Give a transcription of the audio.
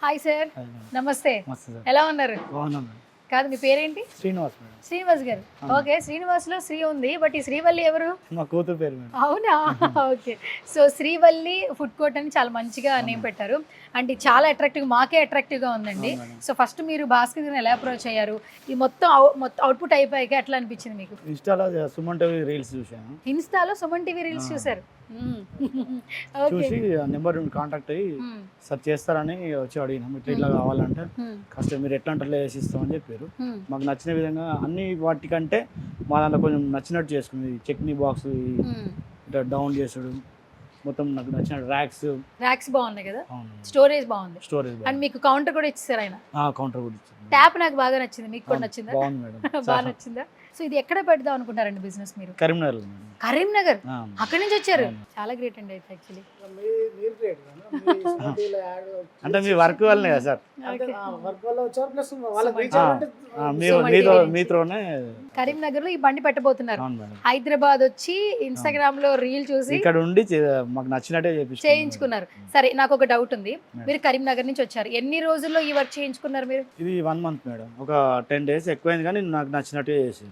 Hi sir, hi madam. నమస్తే. మస్తు sir. ఎలా ఉన్నారు? బాగున్నాం మేడం. కాదు, మీ పేరేంటి? శ్రీనివాస్ మేడం. శ్రీనివాస్ గారు. ఓకే, శ్రీనివాస్ లో శ్రీ ఉంది, బట్ ఈ శ్రీవల్లి ఎవరు? మా కూతురు పేరు మేడం. అవునా? Okay. So Srivalli food court అని చాలా మంచిగా నేమ్ పెట్టారు. అంటే చాలా అట్రాక్టివ్, మాకే అట్రాక్టివ్ గా ఉందండి. అవును మేడం. సో ఫస్ట్ మీరు భాస్కర్ గారిని ఎలా అప్రోచ్ అయ్యారు? ఈ మొత్తం అవుట్పుట్ అయిపోయాక ఎట్లా అనిపించింది మీకు? ఇన్స్టాలో సుమన్ టీవీ రీల్స్ చూశాను. ఇన్స్టాలో సుమన్ టీవీ రీల్స్ చూసారు. ఓకే. చూసి నెంబర్ కాంటాక్ట్ అయ్యి సార్ చేస్తారని వచ్చి అడిగినాం. ఇట్లా కావాలంటే కాస్త మీరు ఎట్లా అంటే వేసి ఇస్తామని చెప్పారు. మాకు నచ్చిన విధంగా అన్ని వాటికంటే మా దాంట్లో కొంచెం నచ్చినట్టు చేసుకుంది. చట్నీ బాక్స్ ఇట్లా డౌన్ చేసుడు మొత్తం నాకు నచ్చిన ర్యాక్స్ బాగున్నాయి కదా, స్టోరేజ్ బాగుంది. స్టోరేజ్ అండ్ మీకు కౌంటర్ కూడా ఇచ్చారు ఆయన. కౌంటర్ కూడా ఇచ్చింది. ట్యాప్ నాకు బాగా నచ్చింది, మీకు కూడా నచ్చిందా? బాగుంది మేడం. బాగా నచ్చిందా? సో ఇది ఎక్కడ పెడదాం అనుకుంటారండి బిజినెస్ మీరు? కరీంనగర్ కరీంనగర్, అక్కడి నుంచి వచ్చారు. చాలా గ్రేట్ అండి అయితే యాక్చువల్లీ. అంటే మీ వర్క్ వల్లనే కదా సార్. మీతోనే కరీంనగర్ లో ఈ బండి పెట్టబోతున్నారు. అవును మేడం. హైదరాబాద్ వచ్చి ఇన్స్టాగ్రామ్ లో రీల్ చూసి ఇక్కడ ఉండి మాకు నచ్చినట్టే చేయించుకున్నారు. సరే, నాకు ఒక డౌట్ ఉంది. మీరు కరీంనగర్ నుంచి వచ్చారు, ఎన్ని రోజుల్లో ఈ వర్క్ చేయించుకున్నారు మీరు? ఇది 1 month మేడం. ఒక 10 days ఎక్కువైంది, కానీ నాకు నచ్చినట్టే చేసారు.